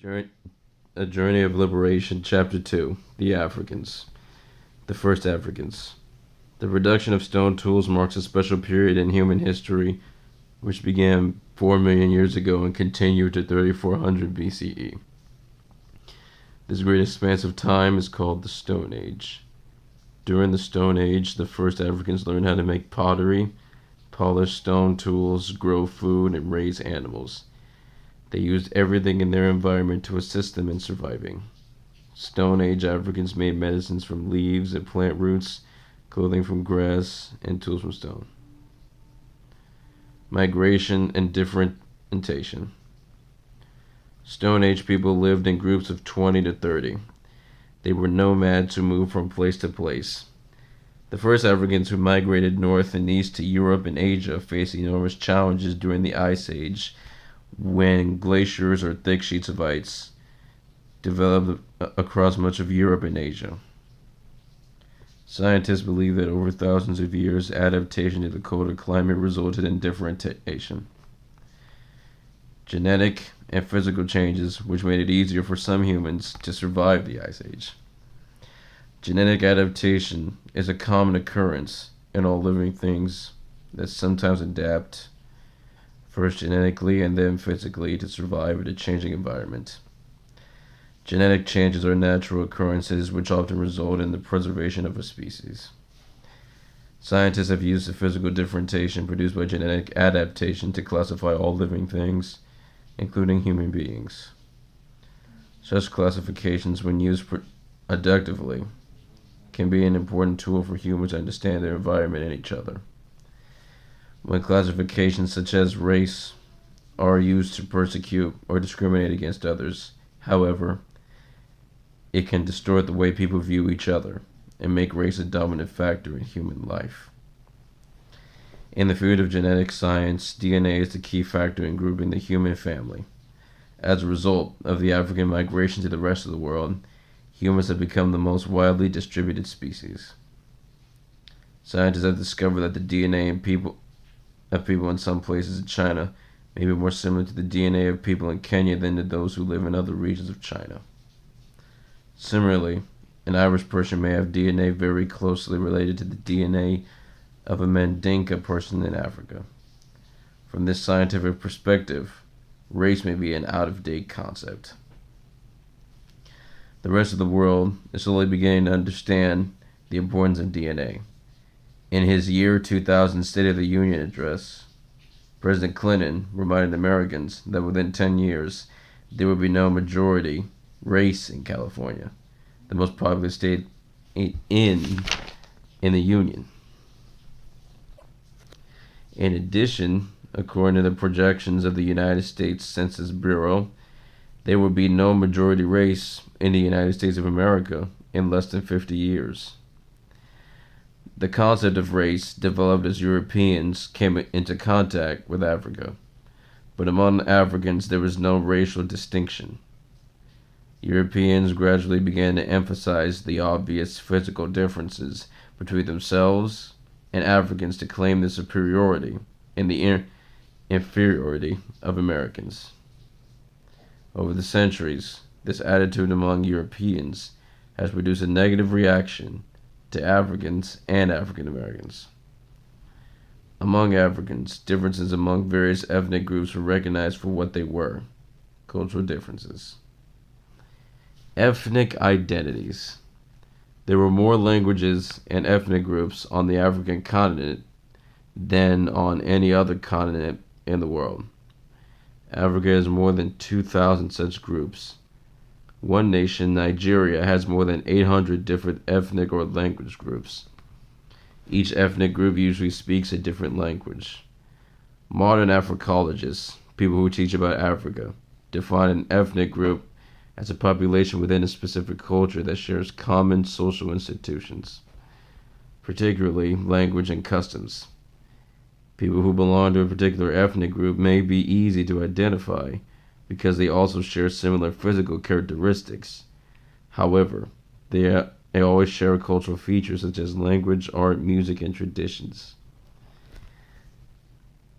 Journey, A Journey of Liberation, Chapter 2, The Africans. The First Africans. The production of stone tools marks a special period in human history which began 4 million years ago and continued to 3400 BCE. This great expanse of time is called the Stone Age. During the Stone Age, the first Africans learned how to make pottery, polish stone tools, grow food, and raise animals. They used everything in their environment to assist them in surviving. Stone Age Africans made medicines from leaves and plant roots, clothing from grass, and tools from stone. Migration and differentiation. Stone Age people lived in groups of 20 to 30. They were nomads who moved from place to place. The first Africans who migrated north and east to Europe and Asia faced enormous challenges during the Ice Age, when glaciers or thick sheets of ice developed across much of Europe and Asia. Scientists believe that over thousands of years, adaptation to the colder climate resulted in differentiation. Genetic and physical changes, which made it easier for some humans to survive the Ice Age. Genetic adaptation is a common occurrence in all living things that sometimes adapt, first genetically and then physically, to survive in a changing environment. Genetic changes are natural occurrences which often result in the preservation of a species. Scientists have used the physical differentiation produced by genetic adaptation to classify all living things, including human beings. Such classifications, when used productively, can be an important tool for humans to understand their environment and each other. When classifications such as race are used to persecute or discriminate against others, however, it can distort the way people view each other and make race a dominant factor in human life. In the field of genetic science, DNA is the key factor in grouping the human family. As a result of the African migration to the rest of the world, humans have become the most widely distributed species. Scientists have discovered that the DNA of people in some places in China may be more similar to the DNA of people in Kenya than to those who live in other regions of China. Similarly, an Irish person may have DNA very closely related to the DNA of a Mandinka person in Africa. From this scientific perspective, race may be an out-of-date concept. The rest of the world is slowly beginning to understand the importance of DNA. In his year 2000 State of the Union address, President Clinton reminded Americans that within 10 years, there would be no majority race in California, the most populous state in the Union. In addition, according to the projections of the United States Census Bureau, there would be no majority race in the United States of America in less than 50 years. The concept of race developed as Europeans came into contact with Africa, but among Africans there was no racial distinction. Europeans gradually began to emphasize the obvious physical differences between themselves and Africans to claim the superiority and the inferiority of Americans. Over the centuries, this attitude among Europeans has produced a negative reaction to Africans and African Americans. Among Africans, differences among various ethnic groups were recognized for what they were: cultural differences. Ethnic identities. There were more languages and ethnic groups on the African continent than on any other continent in the world. Africa has more than 2,000 such groups. One nation, Nigeria, has more than 800 different ethnic or language groups. Each ethnic group usually speaks a different language. Modern Africologists, people who teach about Africa, define an ethnic group as a population within a specific culture that shares common social institutions, particularly language and customs. People who belong to a particular ethnic group may be easy to identify because they also share similar physical characteristics. However, they always share cultural features such as language, art, music, and traditions.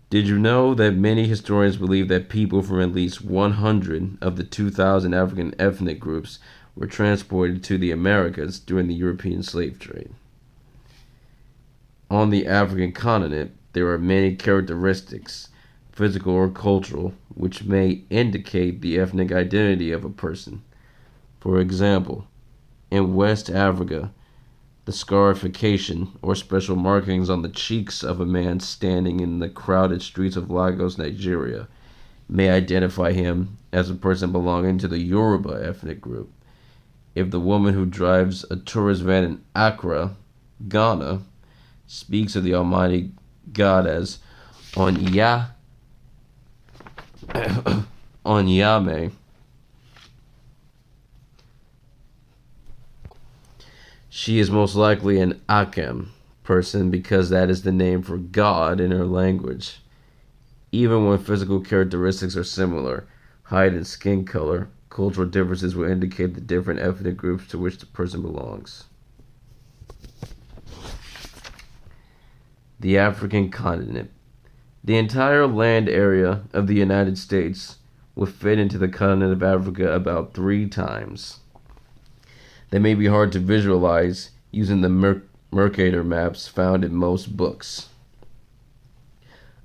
Did you know that many historians believe that people from at least 100 of the 2,000 African ethnic groups were transported to the Americas during the European slave trade? On the African continent, there are many characteristics, physical or cultural, which may indicate the ethnic identity of a person. For example, in West Africa, the scarification or special markings on the cheeks of a man standing in the crowded streets of Lagos, Nigeria, may identify him as a person belonging to the Yoruba ethnic group. If the woman who drives a tourist van in Accra, Ghana, speaks of the Almighty God as Onyame, she is most likely an Akem person because that is the name for God in her language. Even when physical characteristics are similar, height and skin color, cultural differences will indicate the different ethnic groups to which the person belongs. The African continent. The entire land area of the United States would fit into the continent of Africa about 3 times. They may be hard to visualize using the Mercator maps found in most books.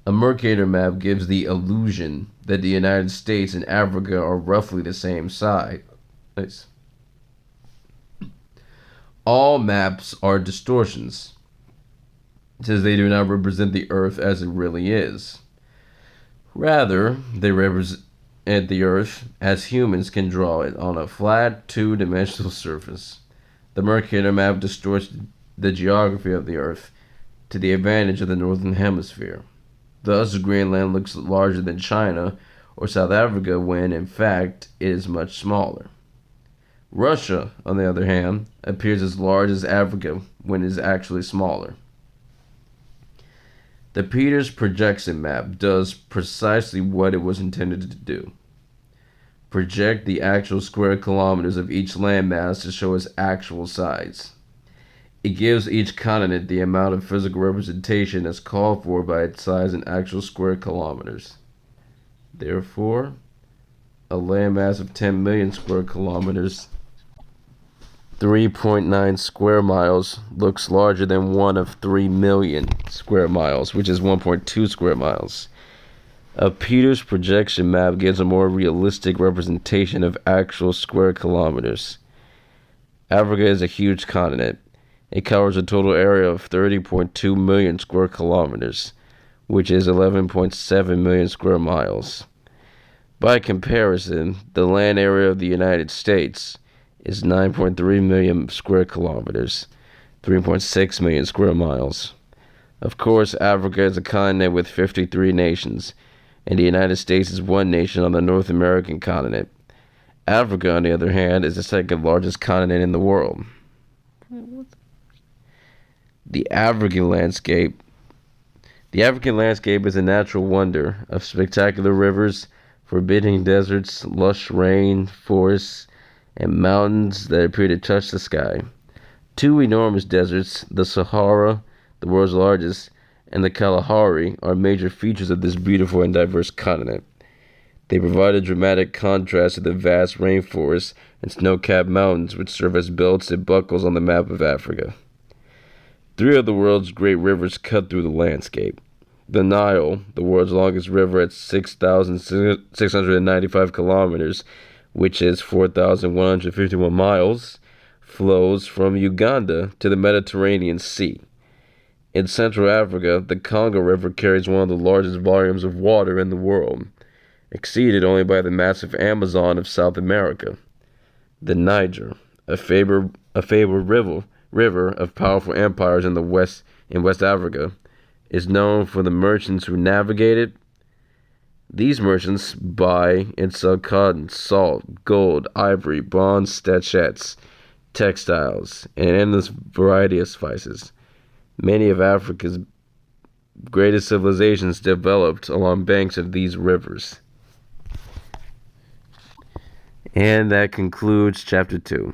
A Mercator map gives the illusion that the United States and Africa are roughly the same size. All maps are distortions, since they do not represent the Earth as it really is. Rather, they represent the Earth as humans can draw it on a flat, 2-dimensional surface. The Mercator map distorts the geography of the Earth to the advantage of the Northern Hemisphere. Thus, Greenland looks larger than China or South Africa when, in fact, it is much smaller. Russia, on the other hand, appears as large as Africa when it is actually smaller. The Peters projection map does precisely what it was intended to do. Project the actual square kilometers of each landmass to show its actual size. It gives each continent the amount of physical representation as called for by its size in actual square kilometers. Therefore, a landmass of 10 million square kilometers, 3.9 square miles, looks larger than one of 3 million square miles, which is 1.2 square miles. A Peters projection map gives a more realistic representation of actual square kilometers. Africa is a huge continent. It covers a total area of 30.2 million square kilometers, which is 11.7 million square miles. By comparison, the land area of the United States is 9.3 million square kilometers, 3.6 million square miles. Of course, Africa is a continent with 53 nations, and the United States is one nation on the North American continent. Africa, on the other hand, is the second largest continent in the world. The African landscape. The African landscape is a natural wonder of spectacular rivers, forbidding deserts, lush rain forests, and mountains that appear to touch the sky. 2 enormous deserts, the Sahara, the world's largest, and the Kalahari, are major features of this beautiful and diverse continent. They provide a dramatic contrast to the vast rainforests and snow-capped mountains which serve as belts and buckles on the map of Africa. 3 of the world's great rivers cut through the landscape. The Nile, the world's longest river at 6,695 kilometers, which is 4,151 miles, flows from Uganda to the Mediterranean Sea. In Central Africa, the Congo River carries one of the largest volumes of water in the world, exceeded only by the massive Amazon of South America. The Niger, a fabled river of powerful empires in West Africa, is known for the merchants who navigate it. These merchants buy and sell cotton, salt, gold, ivory, bronze statuettes, textiles, and an endless variety of spices. Many of Africa's greatest civilizations developed along banks of these rivers. And that concludes chapter 2.